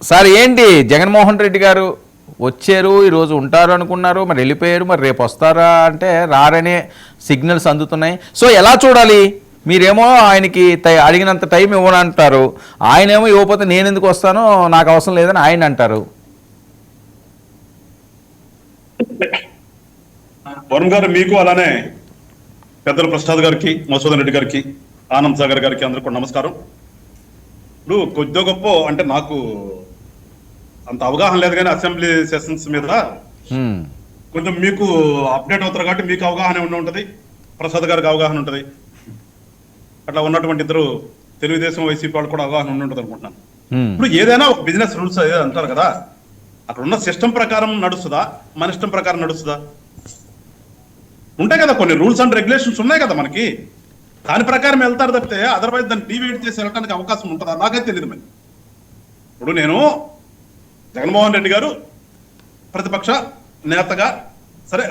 Sir ఏంటి జగన్మోహన్ రెడ్డి గారు వచ్చారు, ఈరోజు ఉంటారు అనుకున్నారు, మరి వెళ్ళిపోయారు, మరి రేపు వస్తారా అంటే రారనే సిగ్నల్స్ అందుతున్నాయి. సో ఎలా చూడాలి? మీరేమో ఆయనకి అడిగినంత టైం ఇవ్వనంటారు, ఆయనేమో ఇవ్వకపోతే నేను ఎందుకు వస్తానో నాకు అవసరం లేదని ఆయన అంటారు. వరుణ్ గారు, మీకు అలానే పెద్దల ప్రసాద్ గారికి, మధుసూదన్ రెడ్డి గారికి, ఆనంద్ సాగర్ గారికి అందరికీ కూడా నమస్కారం. ఇప్పుడు కొద్దిగా గొప్ప అంటే నాకు అంత అవగాహన లేదు కానీ అసెంబ్లీ సెషన్స్ మీద కొంచెం మీకు అప్డేట్ అవుతారు కాబట్టి మీకు అవగాహన ఉంటుంది, ప్రసాద్ గారికి అవగాహన ఉంటుంది. అట్లా ఉన్నటువంటి ఇద్దరు తెలుగుదేశం వైసీపీ వాళ్ళు కూడా అవగాహన ఉంటుంది అనుకుంటున్నాను. ఇప్పుడు ఏదైనా ఒక బిజినెస్ రూల్స్ అంటారు కదా, అక్కడ ఉన్న సిస్టమ్ ప్రకారం నడుస్తుందా, మన ఇష్టం ప్రకారం నడుస్తుందా? ఉంటాయి కదా కొన్ని రూల్స్ అండ్ రెగ్యులేషన్స్ ఉన్నాయి కదా మనకి, దాని ప్రకారం వెళ్తారు తప్పితే అదర్వైజ్ దాన్ని డివైడ్ చేసి వెళ్ళడానికి అవకాశం ఉంటుందా? నాకైతే తెలియదు. మరి ఇప్పుడు నేను జగన్మోహన్ రెడ్డి గారు ప్రతిపక్ష నేతగా, సరే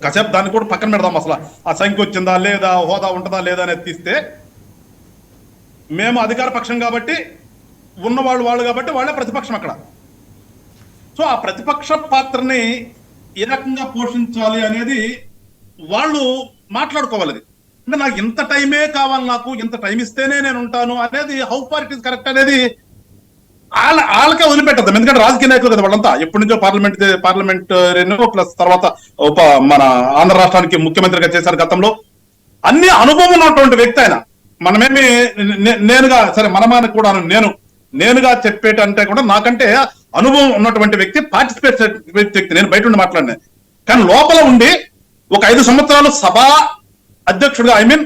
కాసేపు దాన్ని కూడా పక్కన పెడదాం, అసలు ఆ సంఖ్య వచ్చిందా లేదా, హోదా ఉంటుందా లేదా అనేది తీస్తే, మేము అధికార పక్షం కాబట్టి ఉన్నవాళ్ళు వాళ్ళు కాబట్టి వాళ్ళే ప్రతిపక్షం అక్కడ. సో ఆ ప్రతిపక్ష పాత్రని ఏ రకంగా పోషించాలి అనేది వాళ్ళు మాట్లాడుకోవాలి. అంటే నాకు ఇంత టైమే కావాలి, నాకు ఇంత టైం ఇస్తేనే నేను ఉంటాను అనేది how far it is correct అనేది వాళ్ళకే వదిలిపెట్టద్దాం. ఎందుకంటే రాజకీయ నాయకులు కదా వాళ్ళంతా, ఎప్పటి నుంచో పార్లమెంట్ ప్లస్ తర్వాత మన ఆంధ్ర రాష్ట్రానికి ముఖ్యమంత్రిగా చేశారు గతంలో. అన్ని అనుభవం ఉన్నటువంటి వ్యక్తి ఆయన. మనమేమి నేనుగా సరే మనమానికి కూడా నేనుగా చెప్పేటంటే కూడా నాకంటే అనుభవం ఉన్నటువంటి వ్యక్తి, పార్టిసిపేట్ వ్యక్తి. నేను బయట ఉండి మాట్లాడినా కానీ లోపల ఉండి ఒక 5 సంవత్సరాలు సభ అధ్యక్షుడుగా, ఐ మీన్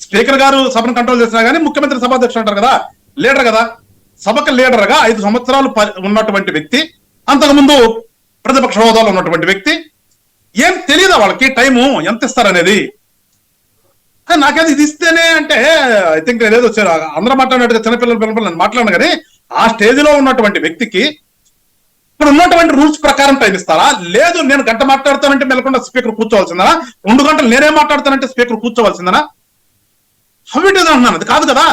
స్పీకర్ గారు సభను కంట్రోల్ చేసినా కానీ ముఖ్యమంత్రి సభాధ్యక్షుడు అంటారు కదా, లీడర్ కదా, సభకు లీడర్ గా 5 సంవత్సరాలు ఉన్నటువంటి వ్యక్తి, అంతకుముందు ప్రతిపక్ష హోదాలో ఉన్నటువంటి వ్యక్తి. ఏం తెలియదా వాళ్ళకి టైము ఎంత ఇస్తారనేది? నాకేది ఇది ఇస్తేనే అంటే ఐ థింక్ ఏదో అందరూ మాట్లాడినట్టుగా చిన్నపిల్లలు మాట్లాడిన కానీ ఆ స్టేజ్ లో ఉన్నటువంటి వ్యక్తికి ఇప్పుడు ఉన్నటువంటి రూల్స్ ప్రకారం టైం ఇస్తారా? లేదు నేను గంట మాట్లాడతానంటే మెలకుండా స్పీకర్ కూర్చోవలసిందనా? 2 గంటలు నేనే మాట్లాడతానంటే స్పీకర్ కూర్చోవలసిందనా? హవిట్ ఏదో అంటున్నాను, అది కాదు కదా.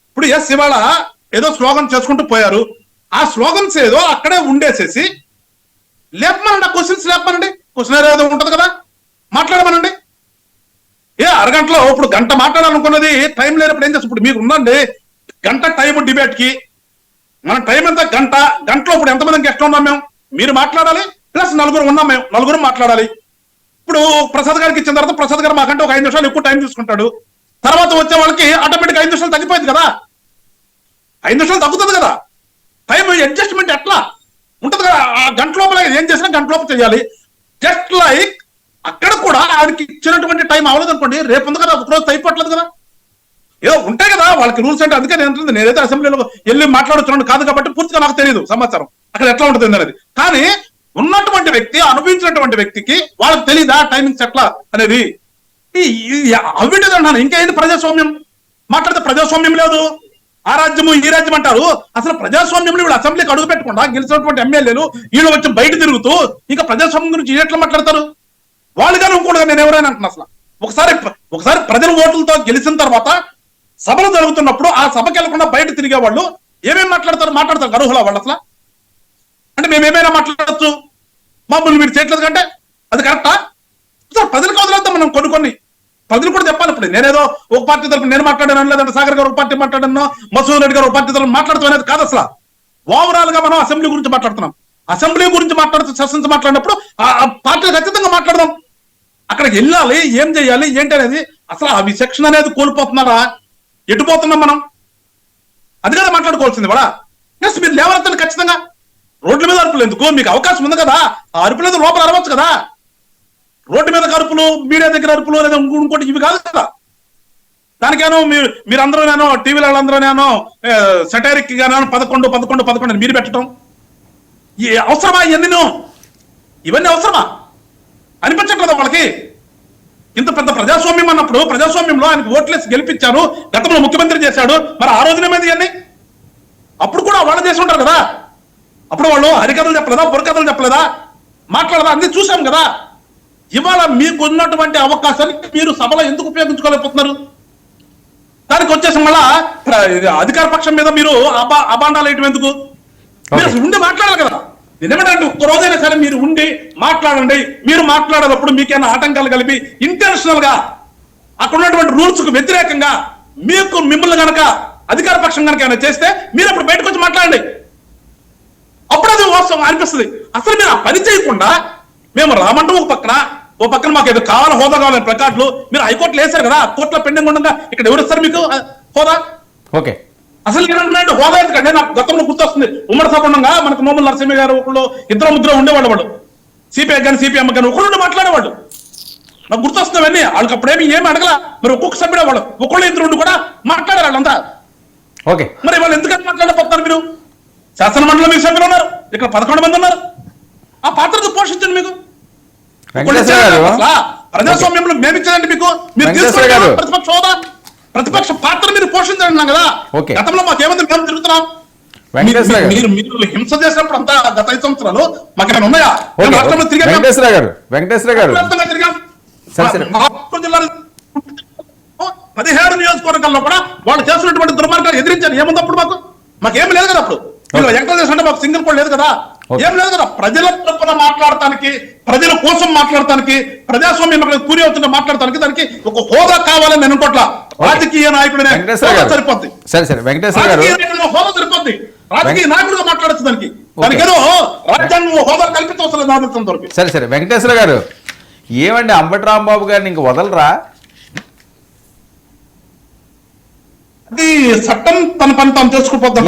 ఇప్పుడు ఎస్ ఇవాళ ఏదో స్లోగన్ చేసుకుంటూ పోయారు, ఆ స్లోగన్స్ ఏదో అక్కడే ఉండేసేసి లేపమనండి, ఆ క్వశ్చన్స్ లేపమనండి, క్వశ్చన్ ఏదో ఉంటది కదా, మాట్లాడమనండి. అరగంటలో ఇప్పుడు గంట మాట్లాడాలనుకున్నది టైం లేనప్పుడు ఏం చేస్తాం? ఇప్పుడు మీకు ఉందండి గంట టైం డిబేట్ కి, మన టైం ఎంత గంటలో ఇప్పుడు ఎంతమంది గెస్ట్ ఉన్నాం మేము, మీరు మాట్లాడాలి ప్లస్ 4 ఉన్నాం మేము, 4 మాట్లాడాలి. ఇప్పుడు ప్రసాద్ గారికి ఇచ్చిన తర్వాత ప్రసాద్ గారు మాకంటే ఒక 5 నిమిషాలు ఎక్కువ టైం తీసుకుంటాడు, తర్వాత వచ్చే వాళ్ళకి ఆటోమేటిక్ 5 నిమిషాలు తగ్గిపోయింది కదా, 5 నిమిషాలు తగ్గుతుంది కదా. టైం అడ్జస్ట్మెంట్ ఎట్లా ఉంటది కదా, ఆ గంట లోపల ఏం చేసినా గంట లోపల చేయాలి. జస్ట్ లైక్ అక్కడ కూడా ఆయనకి ఇచ్చినటువంటి టైం అవ్వలేదు అనుకోండి, రేపు ఉంది కదా, ఒకరోజు అయిపోవట్లేదు కదా, ఏదో ఉంటాయి కదా వాళ్ళకి రూల్స్. అంటే అందుకే నేనైతే అసెంబ్లీలో వెళ్ళి మాట్లాడుతున్నాను కాదు కాబట్టి పూర్తిగా నాకు తెలియదు సమాచారం అక్కడ ఎట్లా ఉంటుంది అనేది. కానీ ఉన్నటువంటి వ్యక్తి, అనుభవించినటువంటి వ్యక్తికి వాళ్ళకి తెలియదా టైమింగ్స్ ఎట్లా అనేది? అవింటిది అంటాను. ఇంకేంటి ప్రజాస్వామ్యం? మాట్లాడితే ప్రజాస్వామ్యం లేదు, ఆ రాజ్యము ఈ రాజ్యం అంటారు. అసలు ప్రజాస్వామ్యంలో వీళ్ళు అసెంబ్లీకి అడుగు పెట్టకుండా గెలిచినటువంటి ఎమ్మెల్యేలు వీళ్ళు వచ్చి బయట తిరుగుతూ ఇంకా ప్రజాస్వామ్యం గురించి ఎట్లా మాట్లాడతారు? వాళ్ళు కానీ ఇంకోటి నేను ఎవరైనా అంటున్నా, అసలు ఒకసారి ప్రజల ఓట్లతో గెలిచిన తర్వాత సభలు జరుగుతున్నప్పుడు ఆ సభకి వెళ్లకుండా బయట తిరిగే వాళ్ళు ఏమేమి మాట్లాడతారు అర్హులా వాళ్ళు? అసలు అంటే మేమేమైనా మాట్లాడచ్చు, మామూలు మీరు చేయట్లేదు కంటే అది కరెక్టా? సార్ ప్రజలకు వదిలేద్దాం మనం, కొన్ని ప్రజలు కూడా చెప్పాలి. ఇప్పుడు నేనేదో ఒక పార్టీ తరపు నేను మాట్లాడాను, లేదంటే సాగర్ గారు ఒక పార్టీ మాట్లాడాను, మధుసూదన్ రెడ్డి గారు ఒక పార్టీ తరపు మాట్లాడుతూ అనేది కాదు. అసలు ఓవరాల్ గా మనం అసెంబ్లీ గురించి మాట్లాడుతున్నాం. అసెంబ్లీ గురించి సెషన్స్ మాట్లాడినప్పుడు ఆ పార్టీలు ఖచ్చితంగా మాట్లాడదాం. అక్కడికి వెళ్ళాలి, ఏం చేయాలి ఏంటి అనేది. అసలు ఆ విచక్షణ అనేది కోల్పోతున్నారా? ఎటుపోతున్నాం మనం? అది కదా మాట్లాడుకోవాల్సింది కూడా. ఎస్ మీరు లేవనెత్తండి ఖచ్చితంగా. రోడ్ల మీద అరుపులు ఎందుకు? మీకు అవకాశం ఉంది కదా, ఆ అరుపులు ఏదో లోపల అరవచ్చు కదా. రోడ్డు మీద అరుపులు, మీడియా దగ్గర అరుపులు లేదా ఇంకోటి ఇవి కాదు కదా. దానికేనో మీరందరూ నేను టీవీలో వాళ్ళందరూ నేను సెటైరిక్ గానో 11 మీరు పెట్టడం అవసరమా? ఇవన్నీ అవసరమా అనిపించట్లేదా వాళ్ళకి? ఇంత పెద్ద ప్రజాస్వామ్యం అన్నప్పుడు, ప్రజాస్వామ్యంలో ఆయనకు ఓట్లేసి గెలిపించారు, గతంలో ముఖ్యమంత్రి చేశాడు, మరి ఆ రోజున ఏమైంది ఇవన్నీ? అప్పుడు కూడా వాళ్ళు చేసి ఉంటారు కదా. అప్పుడు వాళ్ళు హరికథలు చెప్పలేదా, బుర్రకథలు చెప్పలేదా, మాట్లాడదా? అన్ని చూసాం కదా. ఇవాళ మీకు ఉన్నటువంటి అవకాశాన్ని మీరు సభలో ఎందుకు ఉపయోగించుకోలేకపోతున్నారు? దానికి వచ్చేసి మళ్ళా అధికార పక్షం మీద మీరు అబాండాలు వేయటం ఎందుకు? మీరు అసలు ఉండి మాట్లాడాలి కదా. నేనేమంటే ఒక్క రోజైనా సరే మీరు ఉండి మాట్లాడండి. మీరు మాట్లాడేటప్పుడు మీకేమైనా ఆటంకాలు కలిపి ఇంటెన్షనల్ గా అక్కడ ఉన్నటువంటి రూల్స్ కు వ్యతిరేకంగా మిమ్మల్ని కనుక అధికార పక్షం కనుక ఏమైనా చేస్తే మీరు అప్పుడు బయటకు వచ్చి మాట్లాడండి. అప్పుడు అది వాస్తవం అనిపిస్తుంది. అసలు మీరు ఆ పని చేయకుండా మేము రామంటూ ఓ పక్కన మాకు ఏదో కావాలి, హోదా కావాలని ప్లకార్డులు మీరు హైకోర్టులో వేశారు కదా, కోర్టులో పెండింగ్ ఉండగా ఇక్కడ ఎవరు ఇస్తారు మీకు హోదా? ఓకే, అసలు ఏంటంటే హోదా ఎందుకంటే నాకు గతంలో గుర్తొస్తుంది. ఉమ్మడి సభ ఉండగా మనకు నోముల నరసింహ గారు ఒకళ్ళు ఇద్దరు ముద్ర ఉండేవాళ్ళు. వాళ్ళు సిపిఐ కానీ సిపిఎం కానీ ఒకళ్ళు మాట్లాడేవాళ్ళు. నాకు గుర్తొస్తున్నవన్నీ. వాళ్ళకి అప్పుడేమి ఏమి అడగల. మరి ఒక్కొక్క సభ్యుడు వాళ్ళు ఒకళ్ళు ఇద్దరు కూడా మాట్లాడారు వాళ్ళంతా. ఓకే, మరి వాళ్ళు ఎందుకంటే మాట్లాడకపోతున్నారు? మీరు శాసన మండలిలో మీకు సభ్యులు ఉన్నారు, ఇక్కడ 11 మంది ఉన్నారు. ఆ పాత్రను పోషించండి. మీకు ప్రజాస్వామ్యంలో మేమిచ్చారండి మీకు. మీరు తీసుకున్న ప్రతిపక్ష హోదా, ప్రతిపక్ష పాత్ర మీరు పోషించండి కదా. గతంలో మాకేమంది మేము తిరుగుతున్నాం. మీరు హింస చేసినప్పుడు అంతా గత 5 సంవత్సరాలు మాకేమైనా ఉన్నాయా? రాష్ట్రంలో తిరిగాం. వెంకటేశ్వర గారు తిరిగాం. 17 నియోజకవర్గాల్లో కూడా వాళ్ళు చేస్తున్నటువంటి దుర్మార్గాలు ఎదిరించారు. ఏముందప్పుడు మాకేమి లేదు కదా. అప్పుడు వెంకటేశ్వర అంటే మాకు సింగిల్ కూడా లేదు కదా, ఏం లేదు కదా. ప్రజల తరపున మాట్లాడటానికి, ప్రజల కోసం మాట్లాడటానికి, ప్రజాస్వామ్యం కూరి అవుతున్న మాట్లాడటానికి దానికి ఒక హోదా కావాలని నేను అనుకోట్లా. రాజకీయ నాయకుడు సరిపోద్ది. హోదా సరిపోద్ది. రాజకీయ నాయకుడుగా మాట్లాడచ్చు. దానికి ఏదో రాజ్యాంగం హోదా కల్పించవలసిన. సరే వెంకటేశ్వర గారు, ఏమండి అంబటి రాంబాబు గారిని ఇంక వదలరా? అది చట్టం తన పని తాను చేసుకుపోతాం.